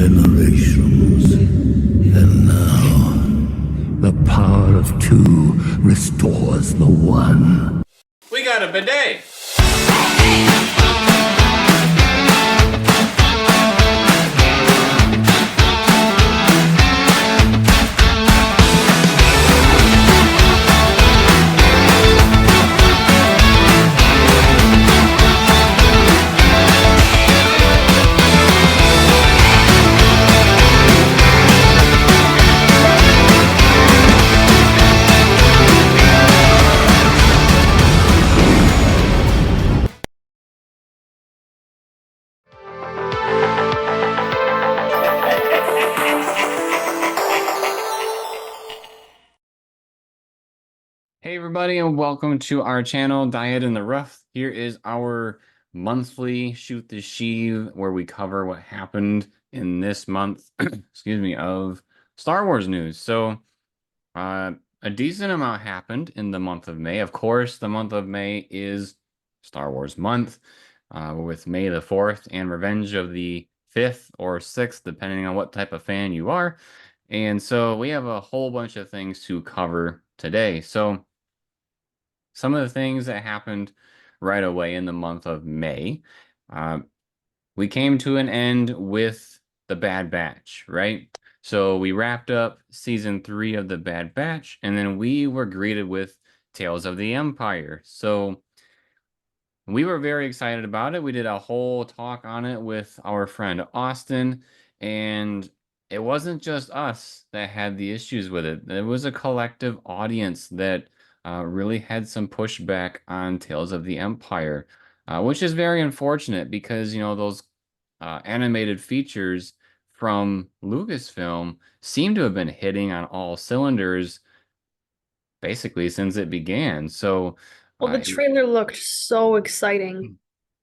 generations. And now, the power of two restores the one. We got a bidet! Hey everybody, and welcome to our channel, Dyad in the Rough. Here is our monthly Shoot the Sheev, where we cover what happened in this month, excuse me, of Star Wars news. So, a decent amount happened in the month of May. Of course, the month of May is Star Wars month, with May the 4th and Revenge of the 5th or 6th, depending on what type of fan you are. And so we have a whole bunch of things to cover today. So, some of the things that happened right away in the month of May, we came to an end with The Bad Batch, right? So we wrapped up season 3 of The Bad Batch, and then we were greeted with Tales of the Empire. So we were very excited about it. We did a whole talk on it with our friend Austin, and it wasn't just us that had the issues with it. It was a collective audience that really had some pushback on Tales of the Empire, which is very unfortunate because, you know, those animated features from Lucasfilm seem to have been hitting on all cylinders basically since it began. So, Well, the trailer looked so exciting.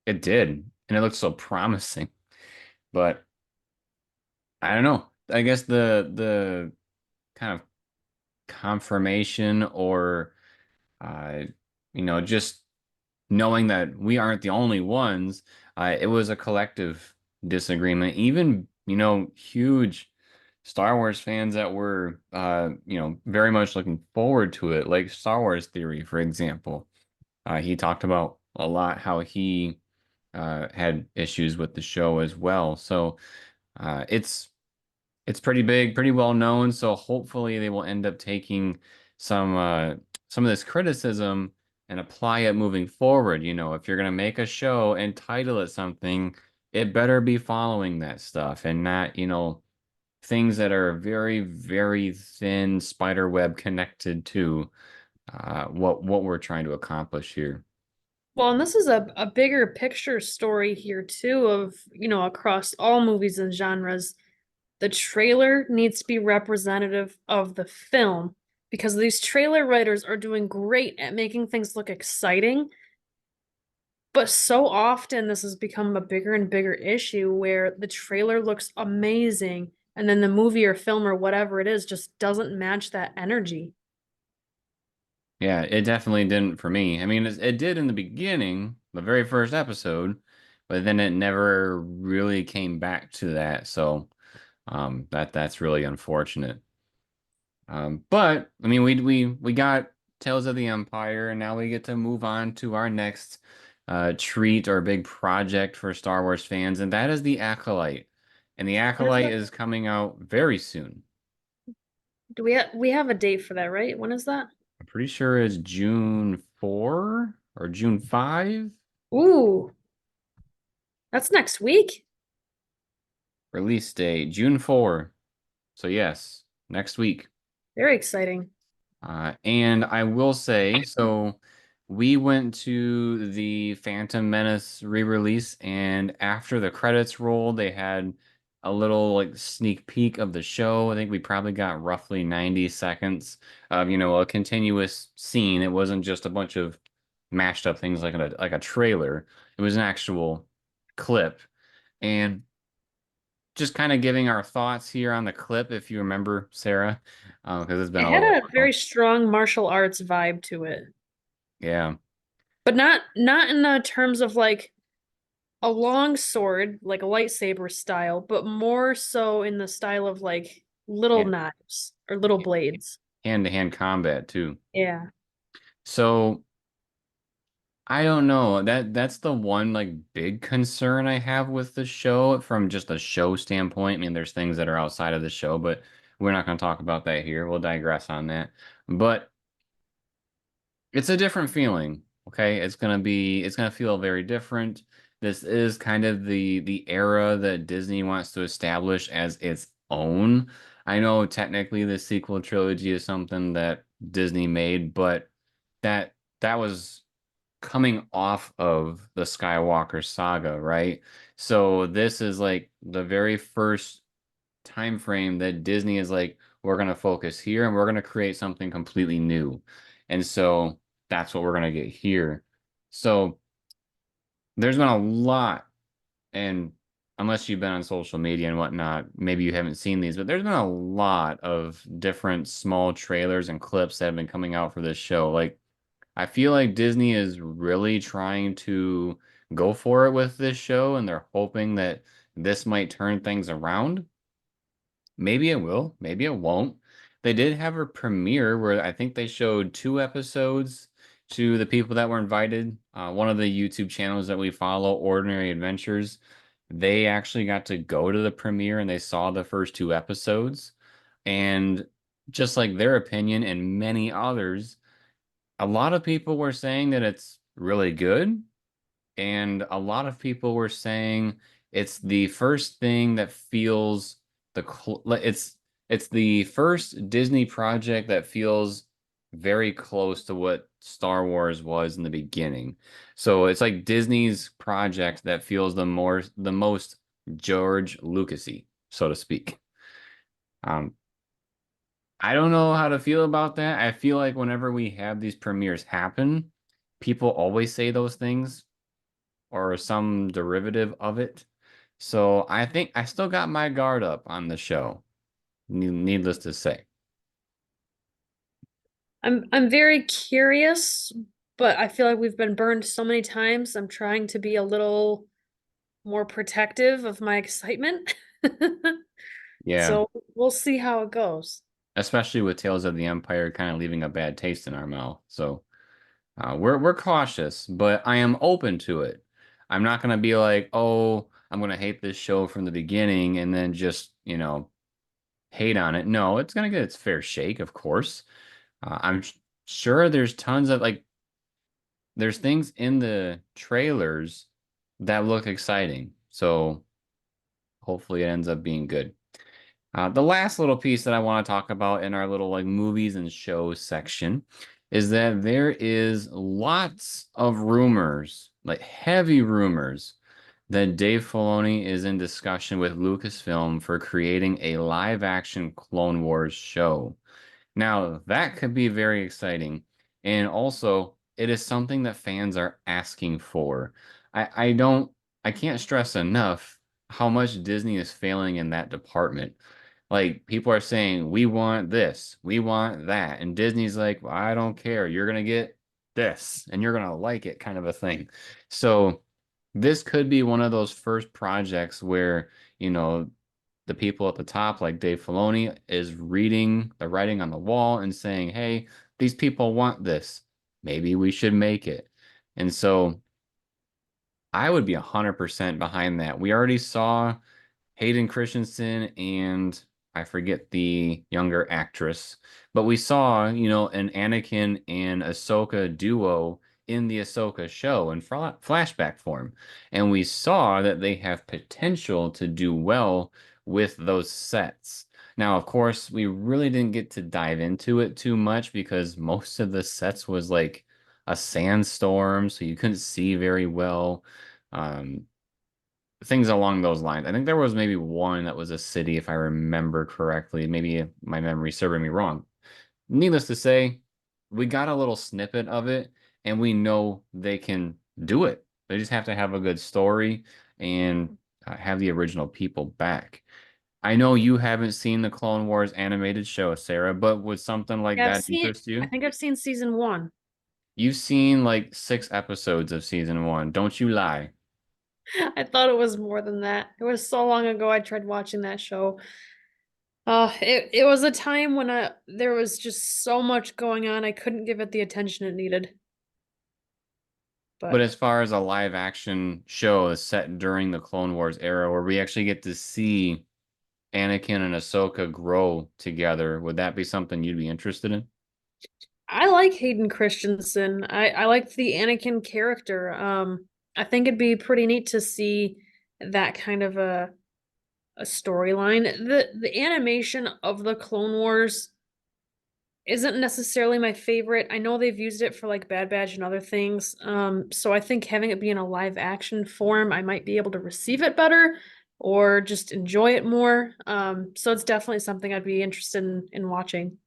it did, and it looked so promising. But I don't know. I guess the kind of confirmation or you know, just knowing that we aren't the only ones, it was a collective disagreement. Even, you know, huge Star Wars fans that were, you know, very much looking forward to it, like Star Wars Theory, for example. He talked about a lot how he had issues with the show as well. So it's pretty big, pretty well known. So hopefully they will end up taking some of this criticism and apply it moving forward. You know, if you're gonna make a show and title it something, it better be following that stuff and not, you know, things that are very, very thin spider web connected to what we're trying to accomplish here. Well, and this is a bigger picture story here too of, across all movies and genres. The trailer needs to be representative of the film because these trailer writers are doing great at making things look exciting. But so often this has become a bigger and bigger issue where the trailer looks amazing and then the movie or film or whatever it is just doesn't match that energy. Yeah, it definitely didn't for me. I mean, it did in the beginning, the very first episode, but then it never really came back to that. So that's really unfortunate. But I mean, we got Tales of the Empire, and now we get to move on to our next treat or big project for Star Wars fans, and that is the Acolyte. And the Acolyte is coming out very soon. Do we have a date for that, right? When is that? I'm pretty sure it's June 4 or June 5. Ooh, that's next week. Release date, June 4. So yes, next week. Very exciting. And I will say, so we went to the Phantom Menace re-release, and after the credits rolled, they had a little like sneak peek of the show. I think we probably got roughly 90 seconds of, you know, a continuous scene. It wasn't just a bunch of mashed up things like a trailer. It was an actual clip. And just kind of giving our thoughts here on the clip, if you remember, Sarah, because it's been It a had little a while. very strong martial arts vibe to it. Yeah. But not in the terms of like a long sword, like a lightsaber style, but more so in the style of like little And knives or little blades. hand-to-hand combat too. Yeah. So I don't know. That's the one like big concern I have with the show from just a show standpoint. I mean, there's things that are outside of the show, but we're not going to talk about that here. We'll digress on that. But it's a different feeling. Okay, it's gonna feel very different. This is kind of the era that Disney wants to establish as its own. I know technically the sequel trilogy is something that Disney made, but that was coming off of the Skywalker saga, right? So this is like the very first time frame that Disney is like, we're gonna focus here and we're gonna create something completely new. And so that's what we're gonna get here. So there's been a lot, and unless you've been on social media and whatnot, maybe you haven't seen these, but there's been a lot of different small trailers and clips that have been coming out for this show. Like, I feel like Disney is really trying to go for it with this show, and they're hoping that this might turn things around. Maybe it will, maybe it won't. They did have a premiere where I think they showed 2 episodes to the people that were invited. One of the YouTube channels that we follow, Ordinary Adventures, they actually got to go to the premiere and they saw the first 2 episodes. And just like their opinion and many others, a lot of people were saying that it's really good, and a lot of people were saying it's the first thing that feels it's the first Disney project that feels very close to what Star Wars was in the beginning. So it's like Disney's project that feels the most George Lucasy, so to speak. Um, I don't know how to feel about that. I feel like whenever we have these premieres happen, people always say those things or some derivative of it. So I think I still got my guard up on the show, needless to say. I'm very curious, but I feel like we've been burned so many times. I'm trying to be a little more protective of my excitement. Yeah, So we'll see how it goes. especially with Tales of the Empire kind of leaving a bad taste in our mouth. So we're cautious, but I am open to it. I'm not gonna be like, oh, I'm gonna hate this show from the beginning and then just, hate on it. No, it's gonna get its fair shake, of course. I'm sure there's tons of like there's things in the trailers that look exciting. So hopefully it ends up being good. The last little piece that I want to talk about in our little like movies and shows section is that there is lots of rumors, like heavy rumors, that Dave Filoni is in discussion with Lucasfilm for creating a live action Clone Wars show. Now, that could be very exciting. And also, it is something that fans are asking for. I don't, I can't stress enough how much Disney is failing in that department. Like, people are saying, we want this, we want that. And Disney's like, well, I don't care. You're going to get this and you're going to like it, kind of a thing. So, this could be one of those first projects where, you know, the people at the top, like Dave Filoni, is reading the writing on the wall and saying, hey, these people want this. Maybe we should make it. And so I would be 100% behind that. We already saw Hayden Christensen and I forget the younger actress, but we saw, an Anakin and Ahsoka duo in the Ahsoka show in flashback form. And we saw that they have potential to do well with those sets. Now, of course, we really didn't get to dive into it too much because most of the sets was like a sandstorm, so you couldn't see very well. Um, Things along those lines. I think there was maybe one that was a city, if I remember correctly. Maybe my memory serving me wrong. Needless to say, we got a little snippet of it, and we know they can do it. They just have to have a good story and have the original people back. I know you haven't seen the Clone Wars animated show, Sarah, but would something like Yeah, that interest I you? think I've seen season one. You've seen like 6 episodes of season 1. Don't you lie. I thought it was more than that. It was so long ago I tried watching that show. It was a time when there was just so much going on, I couldn't give it the attention it needed. But But as far as a live action show is set during the Clone Wars era where we actually get to see Anakin and Ahsoka grow together, would that be something you'd be interested in? I like Hayden Christensen. I liked the Anakin character. I think it'd be pretty neat to see that kind of a storyline. The animation of the Clone Wars isn't necessarily my favorite. I know they've used it for like Bad Batch and other things. So I think having it be in a live action form, I might be able to receive it better or just enjoy it more. So it's definitely something I'd be interested in watching.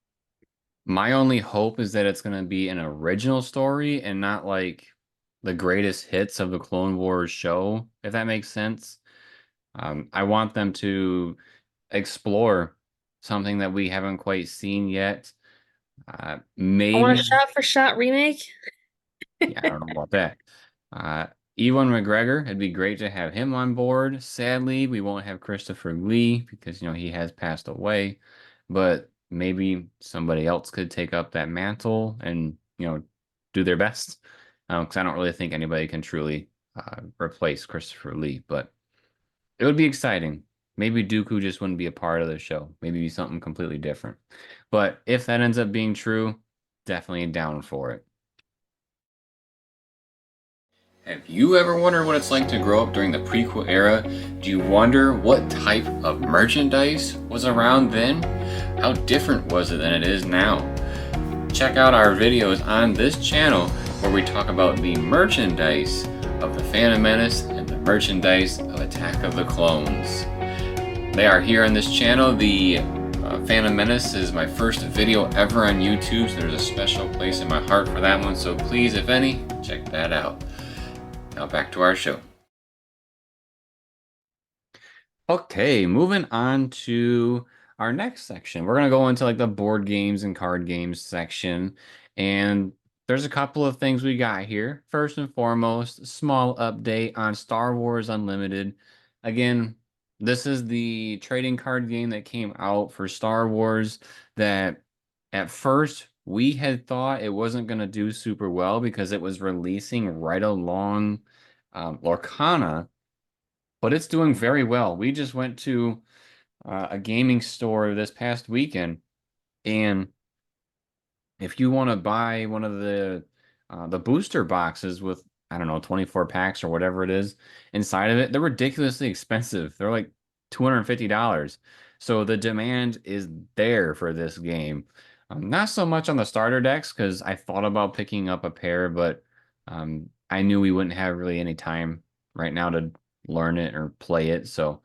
My only hope is that it's going to be an original story and not like the greatest hits of the Clone Wars show, if that makes sense. I want them to explore something that we haven't quite seen yet. I want a Maybe, shot for shot remake. yeah, I don't know about that. Uh, Ewan McGregor, it'd be great to have him on board. Sadly, we won't have Christopher Lee because, he has passed away. But maybe somebody else could take up that mantle and, do their best. Because I don't really think anybody can truly replace Christopher Lee. But it would be exciting. Maybe Dooku just wouldn't be a part of the show. Maybe be something completely different. But if that ends up being true, definitely down for it. Have you ever wondered what it's like to grow up during the prequel era? Do you wonder what type of merchandise was around then? How different was it than it is now? Check out our videos on this channel where we talk about the merchandise of the Phantom Menace and the merchandise of Attack of the Clones. They are here on this channel. The Phantom Menace is my first video ever on YouTube, so there's a special place in my heart for that one, so please, if any, check that out. Now back to our show. Okay, moving on to our next section. We're going to go into like the board games and card games section. And there's a couple of things we got here. First and foremost, small update on Star Wars Unlimited. Again, this is the trading card game that came out for Star Wars that at first we had thought it wasn't going to do super well because it was releasing right along Lorcana, but it's doing very well. We just went to a gaming store this past weekend, and if you want to buy one of the booster boxes with, I don't know, 24 packs or whatever it is inside of it, they're ridiculously expensive. They're like $250. So the demand is there for this game. Not so much on the starter decks because I thought about picking up a pair, but I knew we wouldn't have really any time right now to learn it or play it. So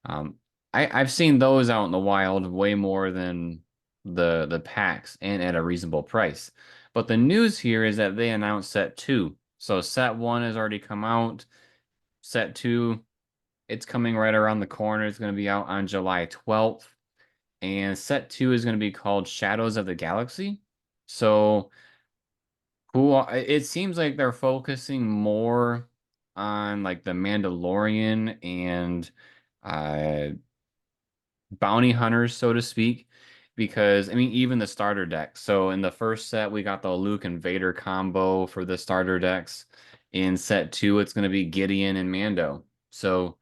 um, I've seen those out in the wild way more than the packs and at a reasonable price. But the news here is that they announced set 2. So set 1 has already come out. Set 2, it's coming right around the corner. It's going to be out on July 12th. And set 2 is going to be called Shadows of the Galaxy. So cool. It seems like they're focusing more on like the Mandalorian and uh bounty hunters, so to speak, because I mean, even the starter deck. So in the first set, we got the Luke and Vader combo for the starter decks. In set 2, it's going to be Gideon and Mando. So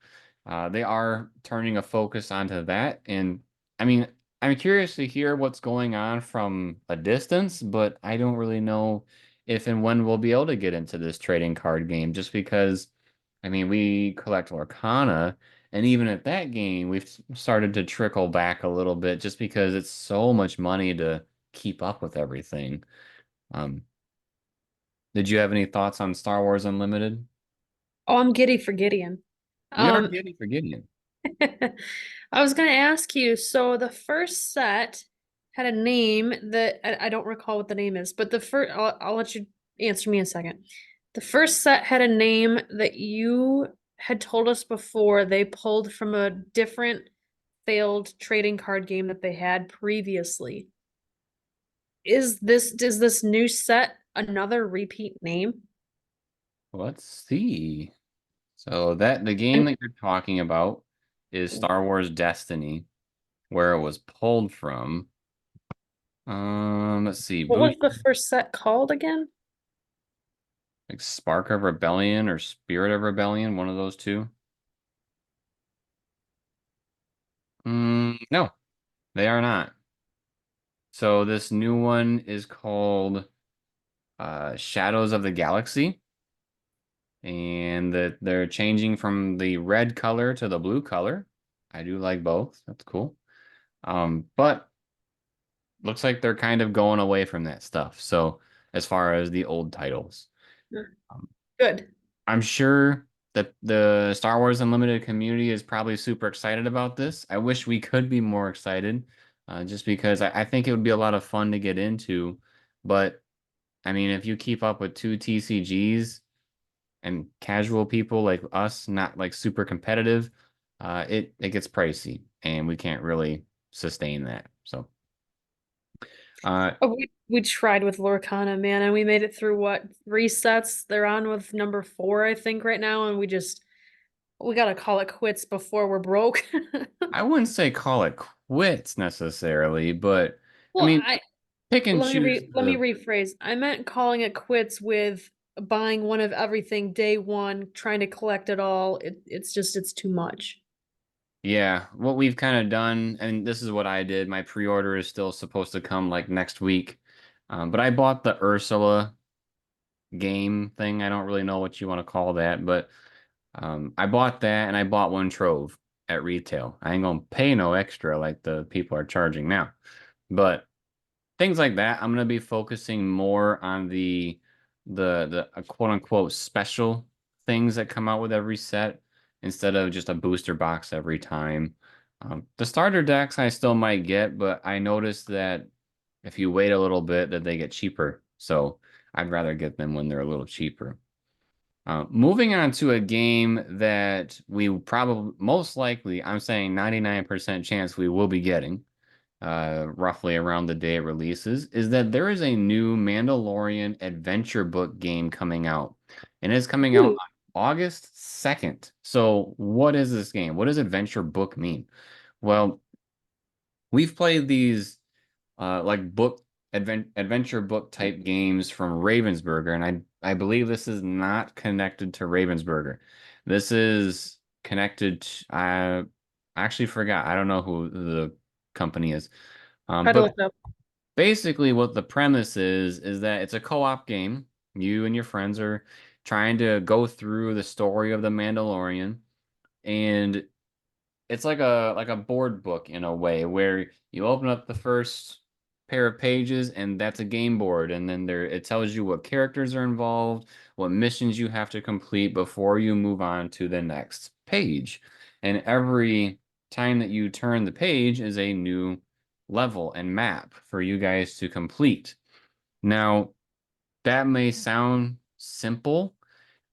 they are turning a focus onto that. And I mean, I'm curious to hear what's going on from a distance, but I don't really know if and when we'll be able to get into this trading card game just because, I mean, we collect Lorcana. And even at that game, we've started to trickle back a little bit just because it's so much money to keep up with everything. Um, did you have any thoughts on Star Wars Unlimited? Oh, I'm giddy for Gideon. We are Um, getting forgetting. I was gonna ask you, so the first set had a name that I don't recall what the name is, but the first I'll let you answer me in a second. The first set had a name that you had told us before they pulled from a different failed trading card game that they had previously. Is this new set another repeat name? Let's see. So that the game And that you're talking about is Star Wars Destiny, where it was pulled from. Let's see, what was Boost, the first set called again? like Spark of Rebellion or Spirit of Rebellion, one of those two. No, they are not. So this new one is called Shadows of the Galaxy, and they're changing from the red color to the blue color. I do like both. That's cool. But looks like they're kind of going away from that stuff. So as far as the old titles, um, Good. I'm sure that the Star Wars Unlimited community is probably super excited about this. I wish we could be more excited, just because I think it would be a lot of fun to get into. But I mean, if you keep up with two TCGs and casual people like us, not like super competitive, it gets pricey, and we can't really sustain that. So, uh, Oh, we tried with Lorcana, man, and we made it through what, 3 sets? They're on with number 4, I think, right now, and we gotta call it quits before we're broke. I wouldn't say call it quits necessarily, but I Well, mean, pick and choose let me the. rephrase. I meant calling it quits with buying one of everything day one, trying to collect it all. It's too much. Yeah, what we've kind of done, and this is what I did. My pre-order is still supposed to come like next week, but I bought the Ursula game thing. I don't really know what you want to call that, but I bought that and I bought one trove at retail. I ain't gonna pay no extra like the people are charging now, but things like that. I'm gonna be focusing more on the quote unquote special things that come out with every set instead of just a booster box every time. The starter decks I still might get, but I noticed that if you wait a little bit, that they get cheaper. So I'd rather get them when they're a little cheaper. Moving on to a game that we probably most likely, I'm saying 99% chance we will be getting roughly around the day it releases, is that there is a new Mandalorian adventure book game coming out. And it's coming out Ooh, on August 2nd. So, what is this game? What does adventure book mean? Well, we've played these like adventure book type games from Ravensburger, and I believe this is not connected to Ravensburger. This is connected to, I actually forgot. I don't know who the company is. try to But look it up. basically what the premise is that it's a co-op game. You and your friends are trying to go through the story of the Mandalorian, and it's like a board book in a way where you open up the first pair of pages and that's a game board, and then there it tells you what characters are involved, what missions you have to complete before you move on to the next page. And every time that you turn the page is a new level and map for you guys to complete. Now, that may sound simple,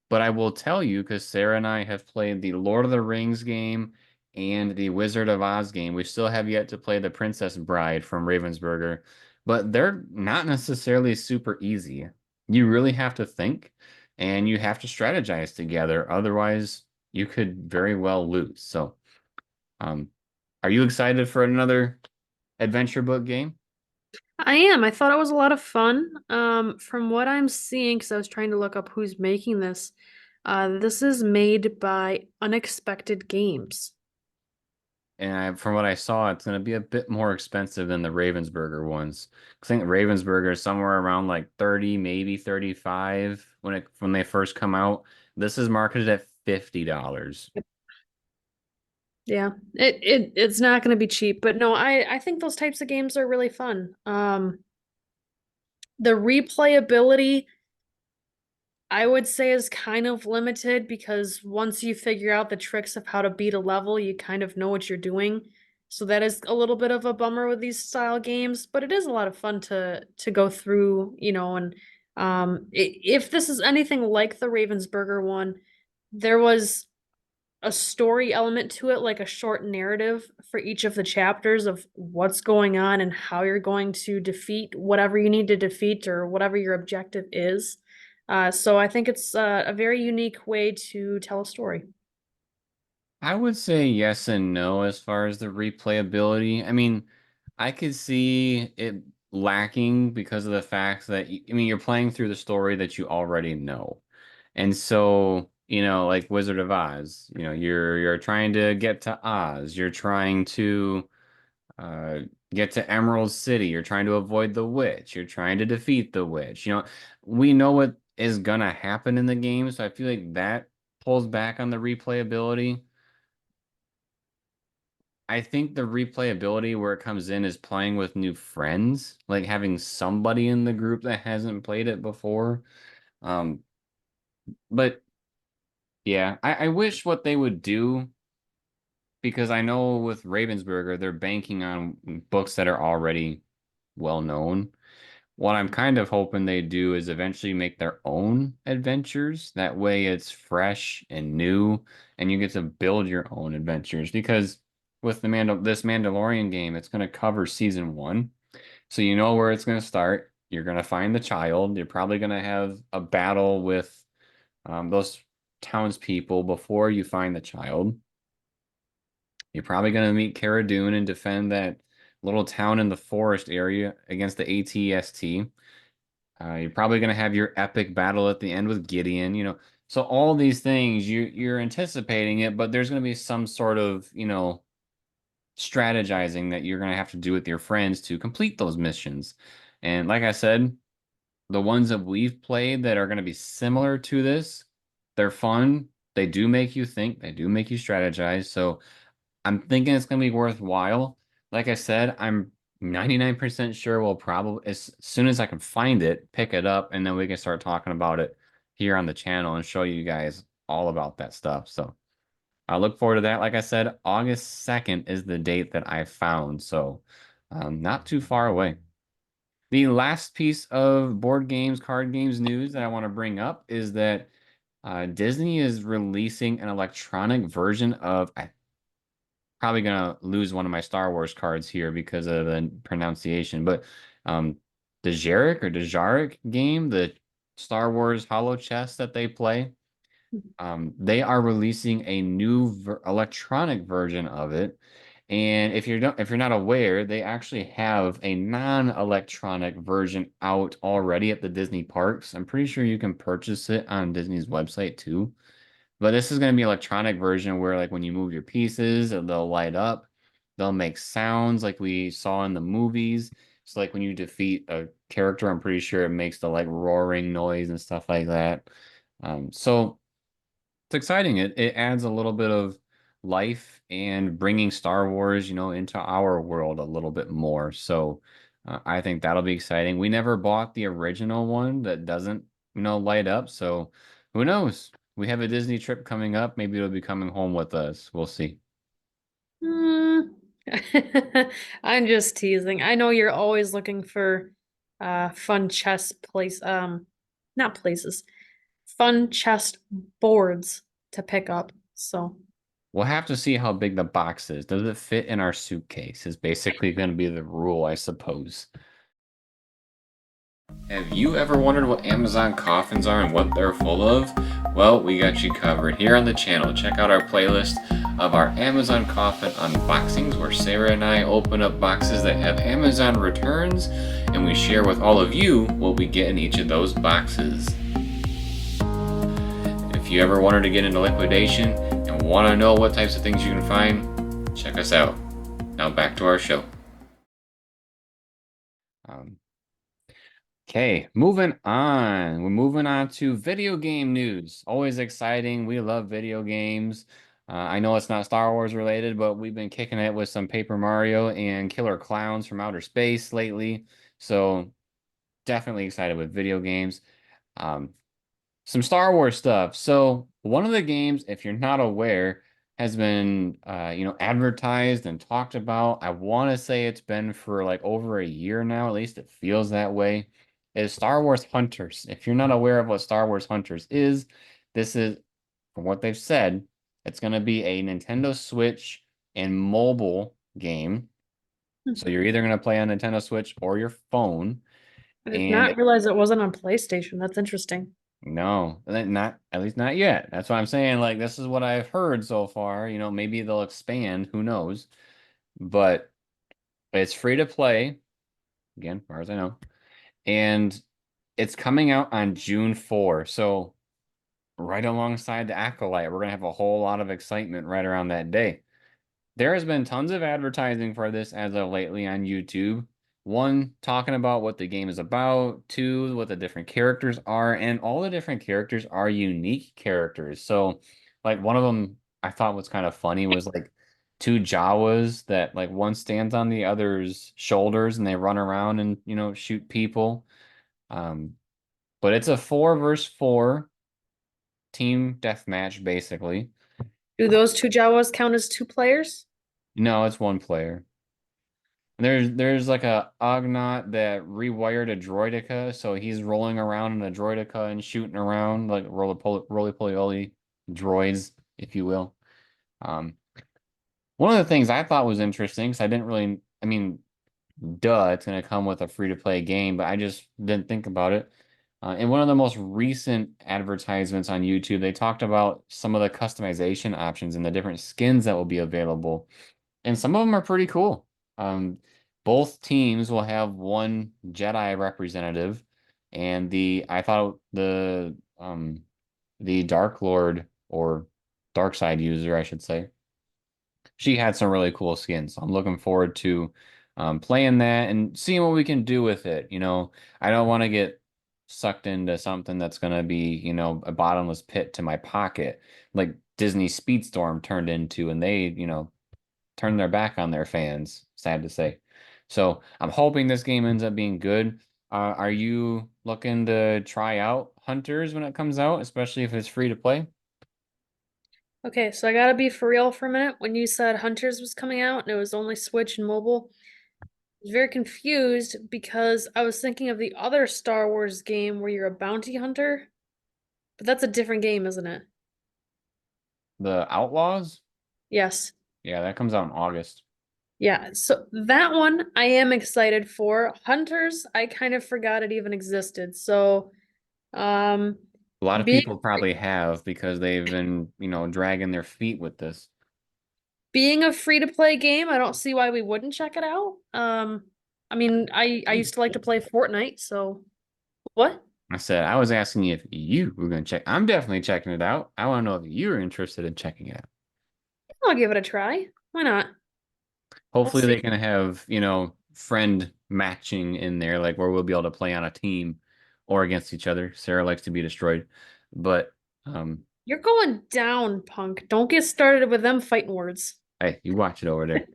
but I will tell you, because Sarah and I have played the Lord of the Rings game and the Wizard of Oz game. We still have yet to play the Princess Bride from Ravensburger, but they're not necessarily super easy. You really have to think and you have to strategize together. Otherwise, you could very well lose. So, um, are you excited for another adventure book game? I am. I thought it was a lot of fun. From what I'm seeing, because I was trying to look up who's making this, this is made by Unexpected Games. And from what I saw, it's going to be a bit more expensive than the Ravensburger ones. I think Ravensburger is somewhere around like 30, maybe 35 when they first come out. This is marketed at $50. Yeah, it's not going to be cheap, but no, I think those types of games are really fun. The replayability, I would say, is kind of limited because once you figure out the tricks of how to beat a level, you kind of know what you're doing. So that is a little bit of a bummer with these style games, but it is a lot of fun to go through, and if this is anything like the Ravensburger one, there was a story element to it, like a short narrative for each of the chapters of what's going on and how you're going to defeat whatever you need to defeat or whatever your objective is. So I think it's a very unique way to tell a story. I would say yes and no as far as the replayability. I mean, I could see it lacking because of the fact that I mean, you're playing through the story that you already know. And so, like Wizard of Oz, you're trying to get to Oz, you're trying to uh get to Emerald City, you're trying to avoid the witch, you're trying to defeat the witch. We know what is gonna happen in the game, so I feel like that pulls back on the replayability. I think the replayability where it comes in is playing with new friends, like having somebody in the group that hasn't played it before. Um, but yeah, I wish what they would do, because I know with Ravensburger, they're banking on books that are already well known. What I'm kind of hoping they do is eventually make their own adventures. That way it's fresh and new, and you get to build your own adventures. Because with this Mandalorian game, it's going to cover season one. So you know where it's going to start. You're going to find the child. You're probably going to have a battle with those townspeople before you find the child. You're probably going to meet Cara Dune and defend that little town in the forest area against the AT-ST. You're probably going to have your epic battle at the end with Gideon, So all these things, you're anticipating it, but there's going to be some sort of, strategizing that you're going to have to do with your friends to complete those missions. And like I said, the ones that we've played that are going to be similar to this, they're fun. They do make you think, they do make you strategize. So I'm thinking it's going to be worthwhile. Like I said, I'm 99% sure we'll probably, as soon as I can find it, pick it up, and then we can start talking about it here on the channel and show you guys all about that stuff. So I look forward to that. Like I said, August 2nd is the date that I found. So not too far away. The last piece of board games, card games news that I want to bring up is that Disney is releasing an electronic version of, I probably gonna lose one of my Star Wars cards here because of the pronunciation, but the Dejarik game, the Star Wars Hollow Chess that they play, they are releasing a new electronic version of it. And if you're not aware, they actually have a non-electronic version out already at the Disney parks. I'm pretty sure you can purchase it on Disney's website too. But this is going to be electronic version where like when you move your pieces, they'll light up. They'll make sounds like we saw in the movies. So like when you defeat a character, I'm pretty sure it makes the like roaring noise and stuff like that. So it's exciting. It adds a little bit of life and bringing Star Wars, into our world a little bit more. So I think that'll be exciting. We never bought the original one that doesn't, light up. So who knows? We have a Disney trip coming up. Maybe it'll be coming home with us. We'll see. Hmm. I'm just teasing. I know you're always looking for fun chess not places, fun chess boards to pick up. So We'll have to see how big the box is. Does it fit in our suitcase? Is basically going to be the rule, I suppose. Have you ever wondered what Amazon coffins are and what they're full of? Well, we got you covered here on the channel. Check out our playlist of our Amazon coffin unboxings where Sarah and I open up boxes that have Amazon returns and we share with all of you what we get in each of those boxes. If you ever wanted to get into liquidation and want to know what types of things you can find, check us out. Now back to our show. Okay, moving on. We're moving on to video game news. Always exciting. We love video games. I know it's not Star Wars related, but we've been kicking it with some Paper Mario and Killer Clowns from Outer Space lately. So definitely excited with video games. Um, some Star Wars stuff. So one of the games, if you're not aware, has been advertised and talked about. I want to say it's been for like over a year now, at least it feels that way. Is Star Wars Hunters. If you're not aware of what Star Wars Hunters is, this is, from what they've said, it's going to be a Nintendo Switch and mobile game. So you're either going to play on Nintendo Switch or your phone. I did And not realize it wasn't on PlayStation. That's interesting. No, not at least not yet. That's what I'm saying. Like this is what I've heard so far. You know, maybe they'll expand. Who knows? But it's free to play again, as far as I know, and it's coming out on June 4. So right alongside the Acolyte, we're gonna have a whole lot of excitement right around that day. There has been tons of advertising for this as of lately on YouTube. One, talking about what the game is about. Two, what the different characters are. And all the different characters are unique characters. So, like, one of them I thought was kind of funny was like two Jawas that, like, one stands on the other's shoulders and they run around and, shoot people. Um, but it's a 4 versus 4 team deathmatch, basically. Do those two Jawas count as two players? No, it's one player. There's like a Ugnaught that rewired a Droideka, so he's rolling around in a Droideka and shooting around like roly-poly droids, if you will. Um, One of the things I thought was interesting, because I didn't really, I mean, duh, it's gonna come with a free-to-play game, but I just didn't think about it. In one of the most recent advertisements on YouTube, they talked about some of the customization options and the different skins that will be available, and some of them are pretty cool. Um, both teams will have one Jedi representative, and I thought the Dark Lord or Dark Side user, I should say, she had some really cool skins. So I'm looking forward to playing that and seeing what we can do with it. I don't want to get sucked into something that's going to be, a bottomless pit to my pocket, like Disney Speedstorm turned into, and they, turned their back on their fans, sad to say. So I'm hoping this game ends up being good. Are you looking to try out Hunters when it comes out, especially if it's free to play? Okay, so I gotta be for real for a minute. When you said Hunters was coming out and it was only Switch and mobile, I was very confused because I was thinking of the other Star Wars game where you're a bounty hunter, but that's a different game, isn't it? The Outlaws? Yes. Yeah, that comes out in August. Yeah, so that one I am excited for. Hunters, I kind of forgot it even existed. So, um, A lot of being people probably have because they've been, dragging their feet with this. being a free-to-play game, I don't see why we wouldn't check it out. I mean, I used to like to play Fortnite, so what? I said, I was asking you if you were going to check. I'm definitely checking it out. I want to know if you're interested in checking it out. I'll give it a try. Why not? We'll Hopefully they see. can have, friend matching in there, like where we'll be able to play on a team or against each other. Sarah likes to be destroyed. But You're going down, punk. Don't get started with them fighting words. hey, you watch it over there.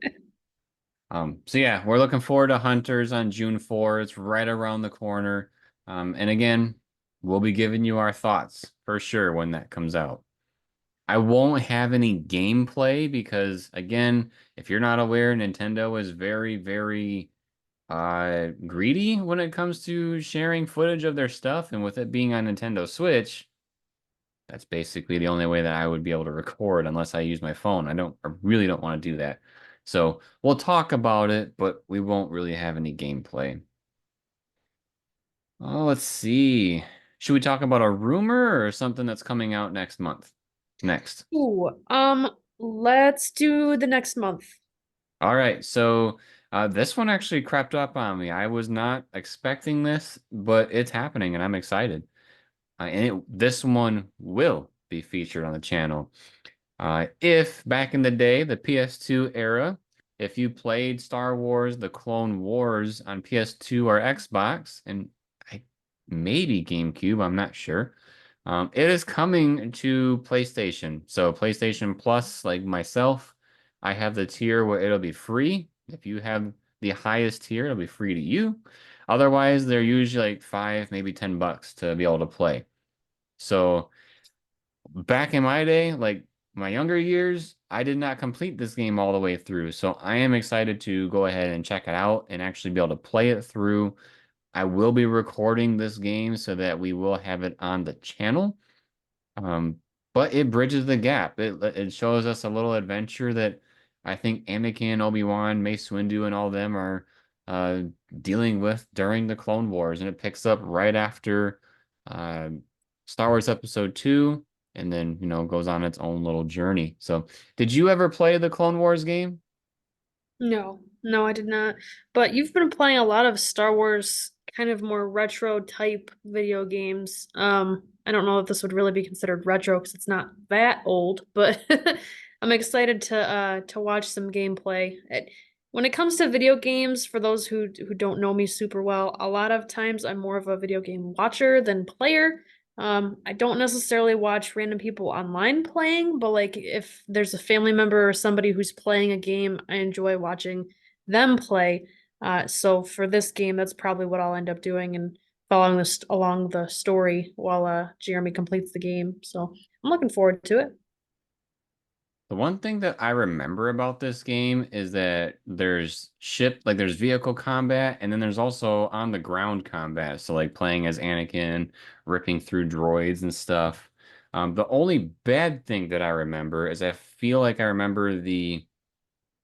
So yeah, we're looking forward to Hunters on June 4. It's right around the corner. And again, we'll be giving you our thoughts for sure when that comes out. I won't have any gameplay because, again, if you're not aware, Nintendo is very, very greedy when it comes to sharing footage of their stuff. And with it being on Nintendo Switch, that's basically the only way that I would be able to record unless I use my phone. I really don't want to do that. So we'll talk about it, but we won't really have any gameplay. Oh, let's see. Should we talk about a rumor or something that's coming out next month? Next. Ooh, let's do the next month. All right. So this one actually crept up on me. I was not expecting this, but it's happening and I'm excited. This one will be featured on the channel. If back in the day, the PS2 era, if you played Star Wars: The Clone Wars on PS2 or Xbox, and maybe GameCube, I'm not sure. It is coming to PlayStation. So PlayStation Plus, like myself, I have the tier where it'll be free. If you have the highest tier, it'll be free to you. Otherwise, they're usually like 5, maybe $10 to be able to play. So back in my day, like my younger years, I did not complete this game all the way through. So I am excited to go ahead and check it out and actually be able to play it through. I will be recording this game so that we will have it on the channel. Um, but it bridges the gap. It shows us a little adventure that I think Anakin, Obi-Wan, Mace Windu, and all them are dealing with during the Clone Wars, and it picks up right after uh, Star Wars Episode 2, and then, goes on its own little journey. So, did you ever play the Clone Wars game? No, no, I did not. But you've been playing a lot of Star Wars kind of more retro type video games. I don't know if this would really be considered retro because it's not that old, but I'm excited to watch some gameplay. When it comes to video games, for those who don't know me super well, a lot of times I'm more of a video game watcher than player. I don't necessarily watch random people online playing, but like if there's a family member or somebody who's playing a game, I enjoy watching them play. So for this game, that's probably what I'll end up doing and following this along the story while Jeremy completes the game. So I'm looking forward to it. The one thing that I remember about this game is that there's vehicle combat, and then there's also on the ground combat. So like playing as Anakin, ripping through droids and stuff. The only bad thing that I remember is I feel like I remember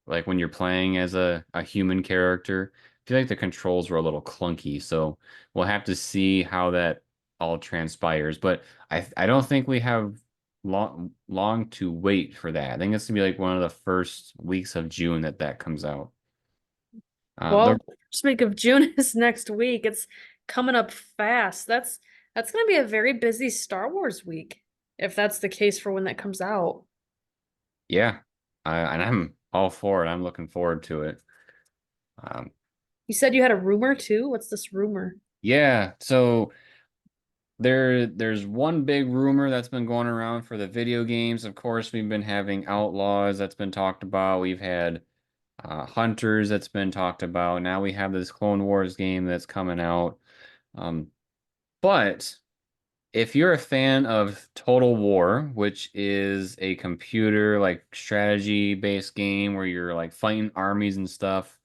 like when you're playing as a human character, I feel like the controls were a little clunky. So we'll have to see how that all transpires. But I don't think we have long to wait for that. I think it's gonna be like one of the first weeks of June that comes out. Well, The first week of June is next week. It's coming up fast. That's gonna be a very busy Star Wars week, if that's the case for when that comes out. Yeah, and I'm all for it. I'm looking forward to it. Um, You said you had a rumor too? What's this rumor? yeah, so there's one big rumor that's been going around for the video games. Of course, we've been having Outlaws that's been talked about. We've had Hunters that's been talked about. Now we have this Clone Wars game that's coming out. Um, but if you're a fan of Total War, which is a computer like strategy based game where you're like fighting armies and stuff,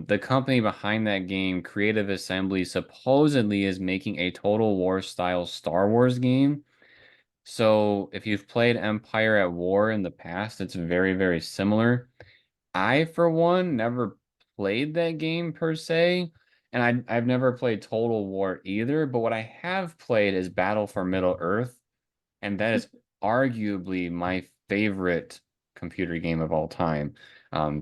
the company behind that game, Creative Assembly, supposedly is making a Total War style Star Wars game. So if you've played Empire at War in the past, it's very, very similar. I, for one, never played that game per se, and I've never played Total War either, but what I have played is Battle for Middle-earth, and that is arguably my favorite computer game of all time.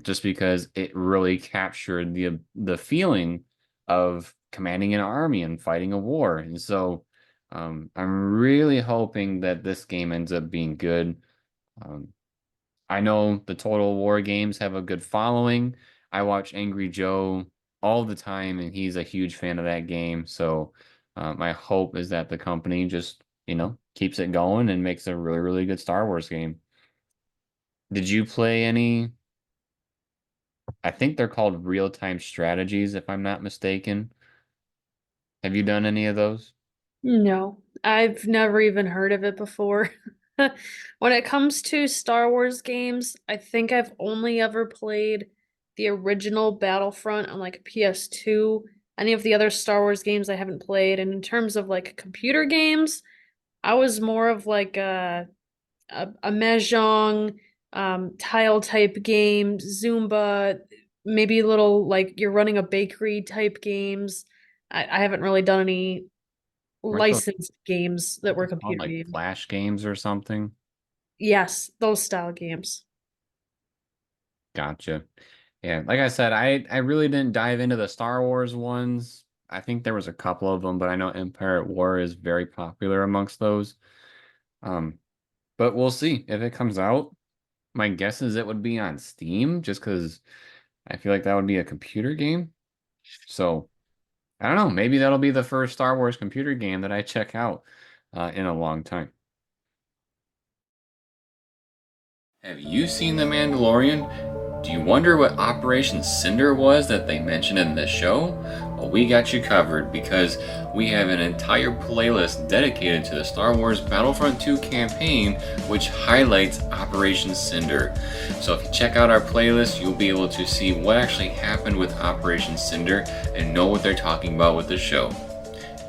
Just because it really captured the feeling of commanding an army and fighting a war. And so I'm really hoping that this game ends up being good. Um, I know the Total War games have a good following. I watch Angry Joe all the time, and he's a huge fan of that game. So my hope is that the company just, keeps it going and makes a really, really good Star Wars game. Did you play any? I think they're called real-time strategies, if I'm not mistaken. Have you done any of those? No, I've never even heard of it before. When it comes to Star Wars games, I think I've only ever played the original Battlefront on like PS2. Any of the other Star Wars games I haven't played. And in terms of like computer games, I was more of like a mahjong, tile type game, Zumba, maybe little like you're running a bakery type games. I haven't really done any Weren't those licensed games that were called computer like games. Flash games or something? Yes, those style games. Gotcha. Yeah, like I said, I really didn't dive into the Star Wars ones. I think there was a couple of them, but I know Empire at War is very popular amongst those. Um, but we'll see if it comes out. My guess is it would be on Steam, just because I feel like that would be a computer game. So I don't know. Maybe that'll be the first Star Wars computer game that I check out in a long time. Have you seen The Mandalorian? Do you wonder what Operation Cinder was that they mentioned in this show? Well, we got you covered because we have an entire playlist dedicated to the Star Wars Battlefront 2 campaign, which highlights Operation Cinder. So if you check out our playlist, you'll be able to see what actually happened with Operation Cinder and know what they're talking about with the show.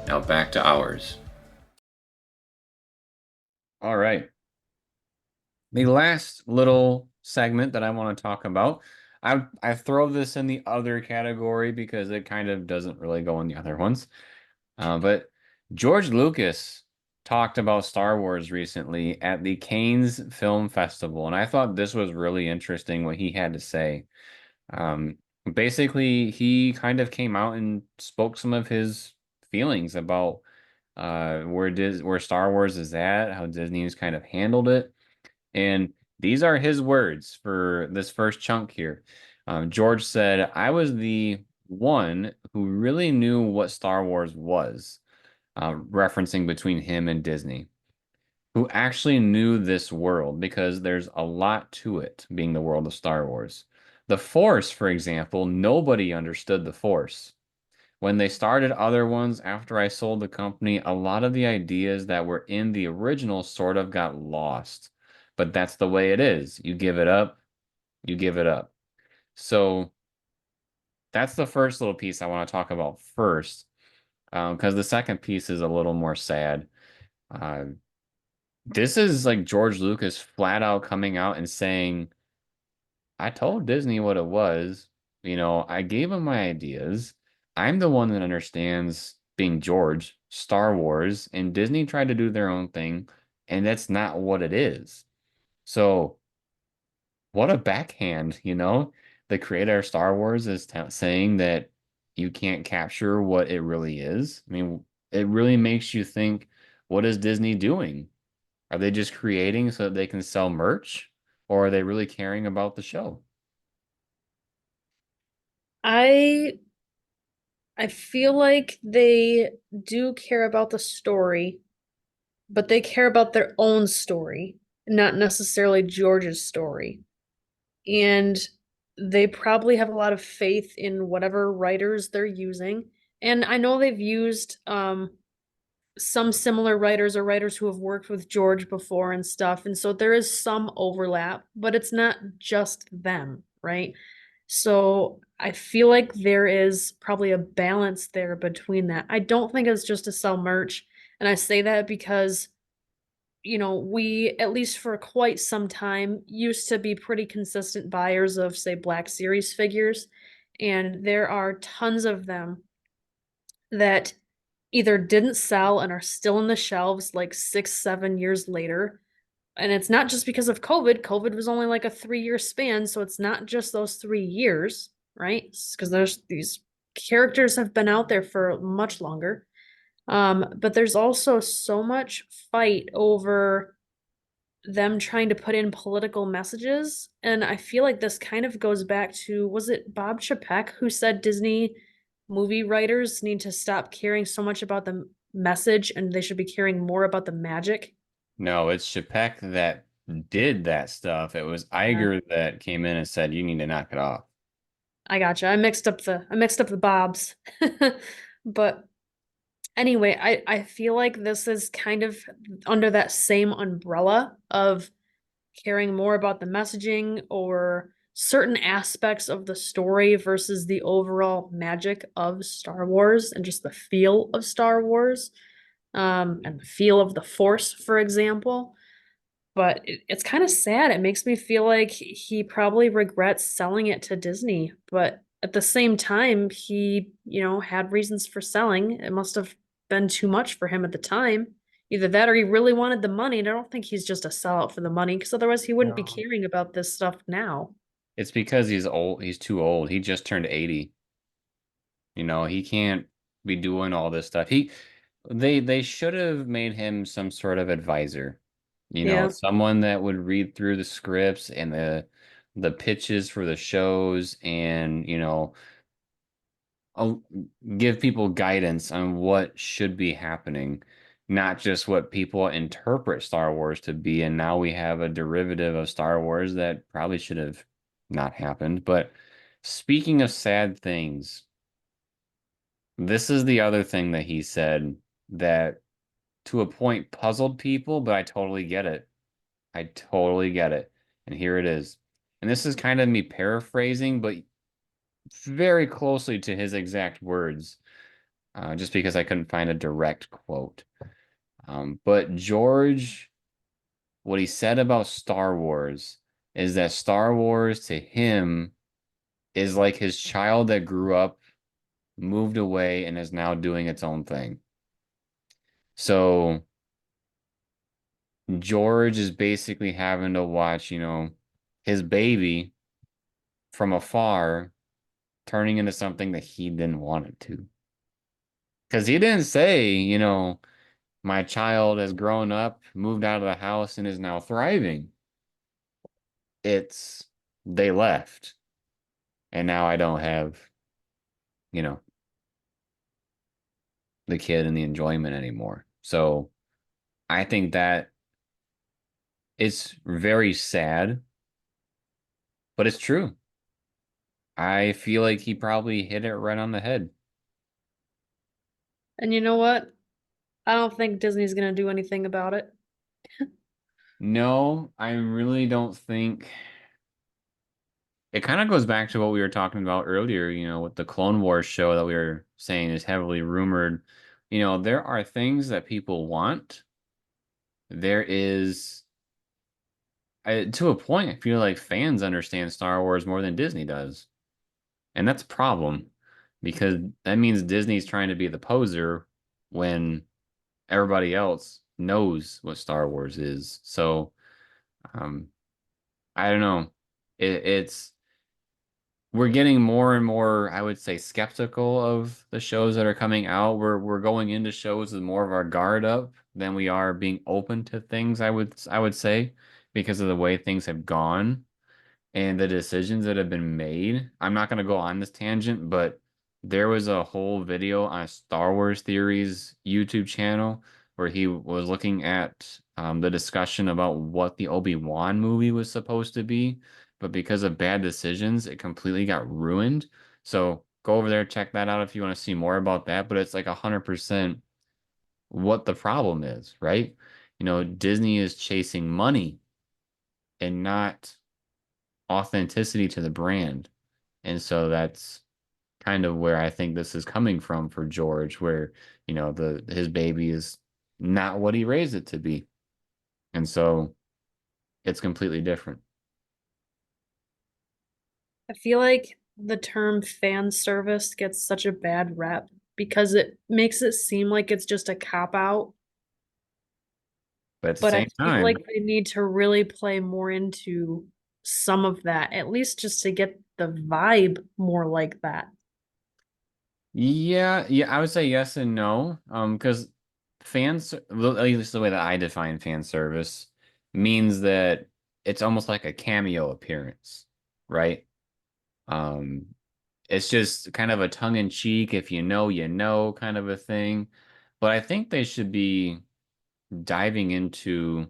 Now back to ours. All right. The last little segment that I want to talk about, I throw this in the other category because it kind of doesn't really go in the other ones. But George Lucas talked about Star Wars recently at the Cannes Film Festival, and I thought this was really interesting what he had to say. Um, Basically, he kind of came out and spoke some of his feelings about where Star Wars is at, how Disney's kind of handled it. And these are his words for this first chunk here. George said, I was the one who really knew what Star Wars was, referencing between him and Disney, who actually knew this world because there's a lot to it, being the world of Star Wars. The Force, for example, nobody understood the Force. When they started other ones after I sold the company, a lot of the ideas that were in the original sort of got lost. But that's the way it is. You give it up, you give it up. So that's the first little piece I want to talk about first, because the second piece is a little more sad. Uh, this is like George Lucas flat out coming out and saying, I told Disney what it was. I gave him my ideas. I'm the one that understands, being George, Star Wars, and Disney tried to do their own thing, and that's not what it is. So, what a backhand. The creator of Star Wars is saying that you can't capture what it really is. I mean, it really makes you think, what is Disney doing? Are they just creating so that they can sell merch, or are they really caring about the show? I I feel like they do care about the story, but they care about their own story, not necessarily George's story. And they probably have a lot of faith in whatever writers they're using. And I know they've used some similar writers or writers who have worked with George before and stuff. And so there is some overlap, but it's not just them, right? So I feel like there is probably a balance there between that. I don't think it's just to sell merch. And I say that because, we, at least for quite some time, used to be pretty consistent buyers of, say, Black Series figures. And there are tons of them that either didn't sell and are still in the shelves like 6, 7 years later. And it's not just because of COVID. COVID was only like a 3 year span. So it's not just those 3 years, right? Because there's these characters have been out there for much longer. But there's also so much fight over them trying to put in political messages. And I feel like this kind of goes back to, was it Bob Chapek who said Disney movie writers need to stop caring so much about the message and they should be caring more about the magic? No, it's Chapek that did that stuff. It was Yeah, Iger that came in and said, you need to knock it off. I gotcha. I mixed up the Bobs. But anyway, I feel like this is kind of under that same umbrella of caring more about the messaging or certain aspects of the story versus the overall magic of Star Wars and just the feel of Star Wars, and the feel of the Force, for example. But it's kind of sad. It makes me feel like he probably regrets selling it to Disney, but at the same time, he, had reasons for selling. It must have been too much for him at the time. Either that or he really wanted the money. And I don't think he's just a sellout for the money, because otherwise he wouldn't be No. caring about this stuff now. It's because he's old. He's too old. He just turned 80. He can't be doing all this stuff. They should have made him some sort of advisor. Yeah. Someone that would read through the scripts and the pitches for the shows, and uh, give people guidance on what should be happening, not just what people interpret Star Wars to be. And now we have a derivative of Star Wars that probably should have not happened. But speaking of sad things, this is the other thing that he said that to a point puzzled people, but I totally get it. I totally get it. And here it is. And this is kind of me paraphrasing, but very closely to his exact words, just because I couldn't find a direct quote. But George, what he said about Star Wars is that Star Wars to him is like his child that grew up, moved away, and is now doing its own thing. So George is basically having to watch, his baby from afar turning into something that he didn't want it to. Because he didn't say, my child has grown up, moved out of the house, and is now thriving. It's they left, and now I don't have, you know, the kid and the enjoyment anymore. So I think that it's very sad, but it's true. I feel like he probably hit it right on the head. And you know what? I don't think Disney's gonna do anything about it. No, I really don't think it kind of goes back to what we were talking about earlier, with the Clone Wars show that we were saying is heavily rumored. There are things that people want. There is, to a point, I feel like fans understand Star Wars more than Disney does. And that's a problem because that means Disney's trying to be the poser when everybody else knows what Star Wars is. So, um, I don't know. It's we're getting more and more, I would say, skeptical of the shows that are coming out. We're going into shows with more of our guard up than we are being open to things, I would say, because of the way things have gone and the decisions that have been made. I'm not going to go on this tangent, but there was a whole video on Star Wars Theories YouTube channel where he was looking at the discussion about what the Obi-Wan movie was supposed to be, but because of bad decisions, it completely got ruined. So go over there, check that out if you want to see more about that. But it's like 100% what the problem is, right? Disney is chasing money and not authenticity to the brand. And so that's kind of where I think this is coming from for George, where, the his baby is not what he raised it to be. And so it's completely different. I feel like the term fan service gets such a bad rep because it makes it seem like it's just a cop out. But at the But I same feel time, like they need to really play more into some of that, at least just to get the vibe more like that. yeah, yeah, I would say yes and no. Because at least the way that I define fan service means that it's almost like a cameo appearance, right? Um, it's just kind of a tongue in cheek, if you know kind of a thing. But I think they should be diving into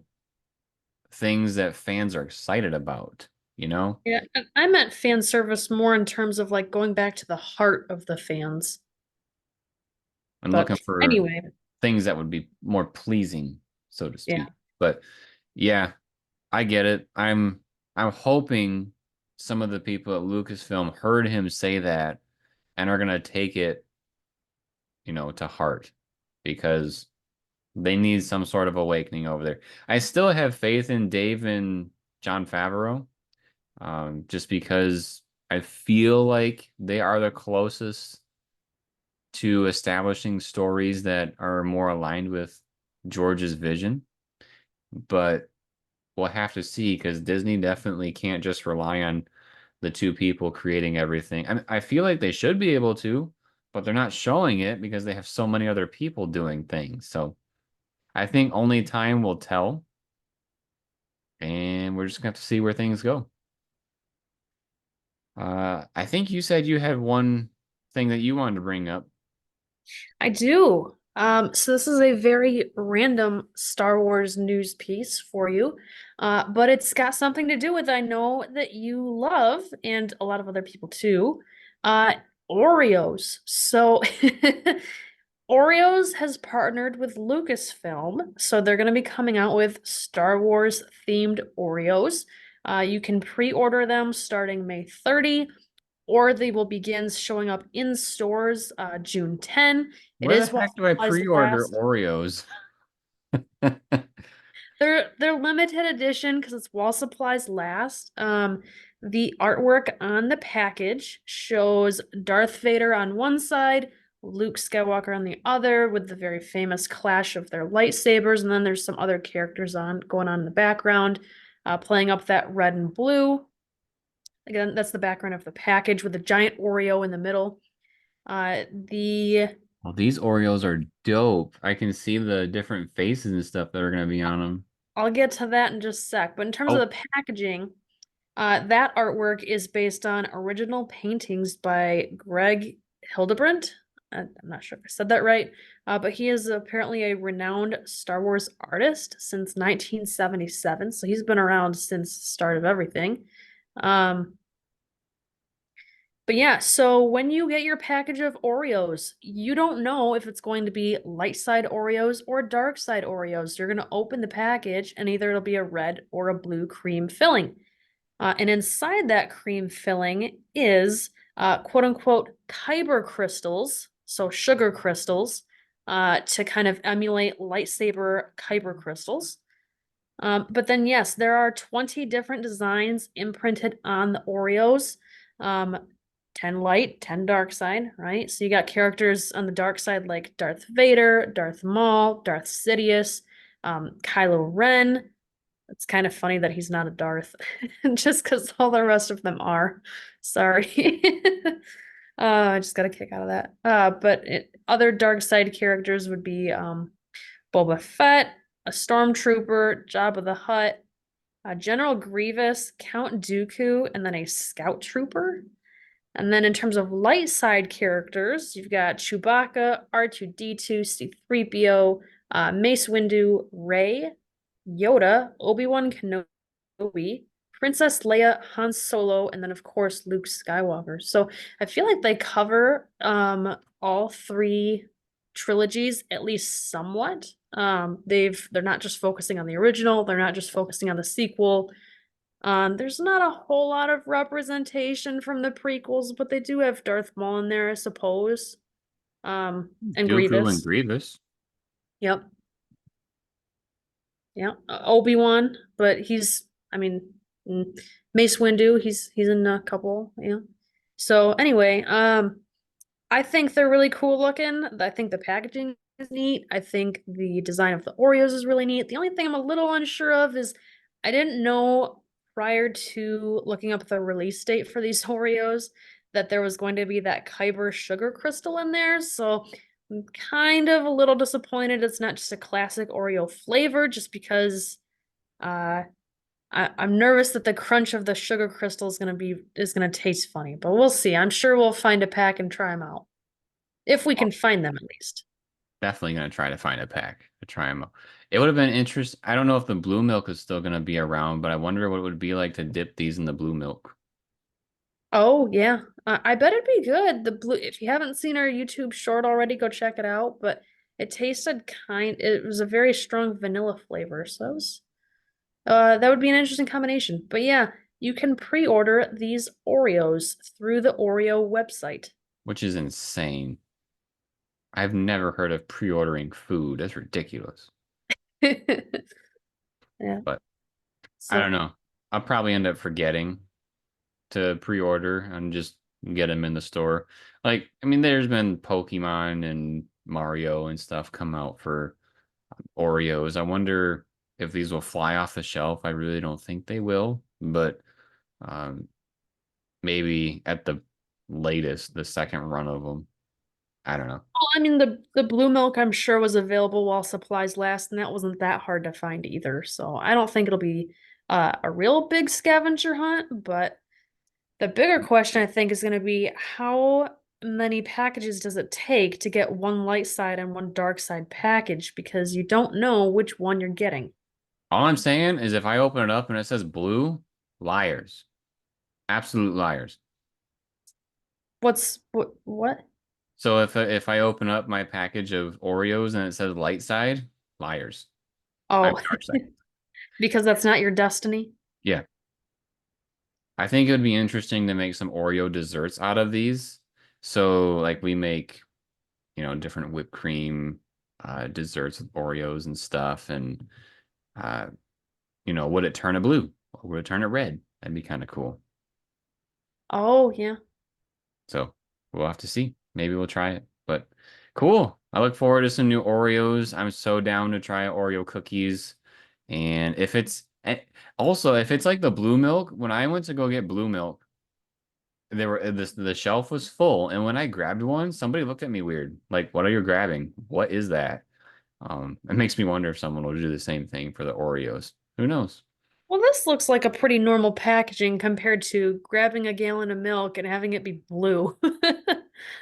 things that fans are excited about, you know, Yeah, and I meant fan service more in terms of like going back to the heart of the fans. and looking But for anyway, things that would be more pleasing, so to yeah. speak. But yeah, I get it. I'm hoping some of the people at Lucasfilm heard him say that and are gonna take it, to heart because they need some sort of awakening over there. I still have faith in Dave and John Favreau, just because I feel like they are the closest to establishing stories that are more aligned with George's vision. But we'll have to see because Disney definitely can't just rely on the two people creating everything. I feel like they should be able to, but they're not showing it because they have so many other people doing things. So I think only time will tell, and we're just gonna have to see where things go. I think you said you had one thing that you wanted to bring up. I do. So this is a very random Star Wars news piece for you. But it's got something to do with I know that you love and a lot of other people too. Uh, Oreos. So Oreos has partnered with Lucasfilm, so they're going to be coming out with Star Wars themed Oreos. You can pre-order them starting May 30, or they will begin showing up in stores June 10. It Where the is while heck do I supplies pre-order last. Oreos? They're limited edition because it's while supplies last. The artwork on the package shows Darth Vader on one side, Luke Skywalker on the other, with the very famous clash of their lightsabers. And then there's some other characters going on in the background, playing up that red and blue. Again, that's the background of the package with a giant Oreo in the middle. The Well, these Oreos are dope. I can see the different faces and stuff that are gonna be on them. I'll get to that in just a sec. But in terms of Oh, the packaging, that artwork is based on original paintings by Greg Hildebrandt. I'm not sure if I said that right, but he is apparently a renowned Star Wars artist since 1977. So he's been around since the start of everything. But yeah, so when you get your package of Oreos, you don't know if it's going to be light side Oreos or dark side Oreos. You're going to open the package and either it'll be a red or a blue cream filling. And inside that cream filling is quote unquote kyber crystals, so sugar crystals, to kind of emulate lightsaber kyber crystals. But then, yes, there are 20 different designs imprinted on the Oreos. 10 light, 10 dark side, right? So you got characters on the dark side like Darth Vader, Darth Maul, Darth Sidious, Kylo Ren. It's kind of funny that he's not a Darth, just because all the rest of them are. Sorry. I just got a kick out of that. Other dark side characters would be Boba Fett, a stormtrooper, Jabba the Hutt, General Grievous, Count Dooku, and then a scout trooper. And then in terms of light side characters, you've got Chewbacca, R2-D2, C-3PO, Mace Windu, Rey, Yoda, Obi-Wan Kenobi, Princess Leia, Han Solo, and then of course Luke Skywalker. So I feel like they cover all three trilogies at least somewhat. They're not just focusing on the original, they're not just focusing on the sequel. There's not a whole lot of representation from the prequels, but they do have Darth Maul in there, I suppose. And Dooku Grievous. and Grievous. Yep. Yeah, Obi-Wan, but Mace Windu, he's in a couple, yeah. So anyway, I think they're really cool looking. I think the packaging is neat. I think the design of the Oreos is really neat. The only thing I'm a little unsure of is I didn't know prior to looking up the release date for these Oreos that there was going to be that Kyber sugar crystal in there. So I'm kind of a little disappointed it's not just a classic Oreo flavor, just because I'm nervous that the crunch of the sugar crystal is gonna taste funny. But we'll see. I'm sure we'll find a pack and try them out. If we can find them at least. Definitely gonna try to find a pack to try them. It would have been interesting. I don't know if the blue milk is still gonna be around, but I wonder what it would be like to dip these in the blue milk. Oh yeah, I bet it'd be good. The blue. If you haven't seen our YouTube short already, go check it out. But it tasted It was a very strong vanilla flavor, so that would be an interesting combination. But yeah, you can pre-order these Oreos through the Oreo website. Which is insane. I've never heard of pre-ordering food. That's ridiculous. Yeah. But So, I don't know. I'll probably end up forgetting to pre-order and just get them in the store. Like, I mean, there's been Pokemon and Mario and stuff come out for Oreos. I wonder if these will fly off the shelf. I really don't think they will, but um, maybe at the latest, the second run of them. I don't know. well, I mean the blue milk I'm sure was available while supplies last, and that wasn't that hard to find either. So I don't think it'll be a real big scavenger hunt, but the bigger question I think is going to be how many packages does it take to get one light side and one dark side package, because you don't know which one you're getting. All I'm saying is if I open it up and it says blue, liars. Absolute liars. What? So if I open up my package of Oreos and it says light side, liars. I'm Oh, dark side. because that's not your destiny. Yeah. I think it would be interesting to make some Oreo desserts out of these. So like we make, different whipped cream desserts with Oreos and stuff. And would it turn it blue? Or would it turn it red? That'd be kind of cool. Oh, yeah. So we'll have to see. Maybe we'll try it. But cool. I look forward to some new Oreos. I'm so down to try Oreo cookies. And if it's also if it's like the blue milk, when I went to go get blue milk, the shelf was full, and when I grabbed one, somebody looked at me weird. Like, what are you grabbing? What is that? It makes me wonder if someone will do the same thing for the Oreos. Who knows? Well, this looks like a pretty normal packaging compared to grabbing a gallon of milk and having it be blue.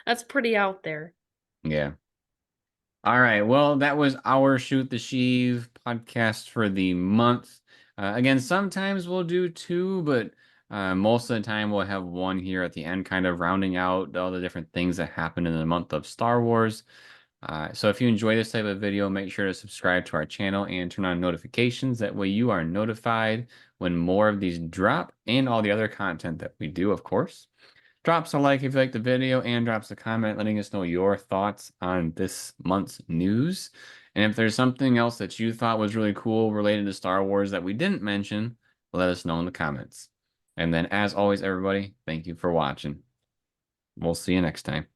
That's pretty out there. Yeah. All right. Well, that was our Shoot the Sheev podcast for the month. Again, sometimes we'll do two, but most of the time we'll have one here at the end, kind of rounding out all the different things that happened in the month of Star Wars. So if you enjoy this type of video, make sure to subscribe to our channel and turn on notifications. That way you are notified when more of these drop and all the other content that we do, of course. Drops a like if you like the video and drops a comment letting us know your thoughts on this month's news. And if there's something else that you thought was really cool related to Star Wars that we didn't mention, let us know in the comments. And then as always, everybody, thank you for watching. We'll see you next time.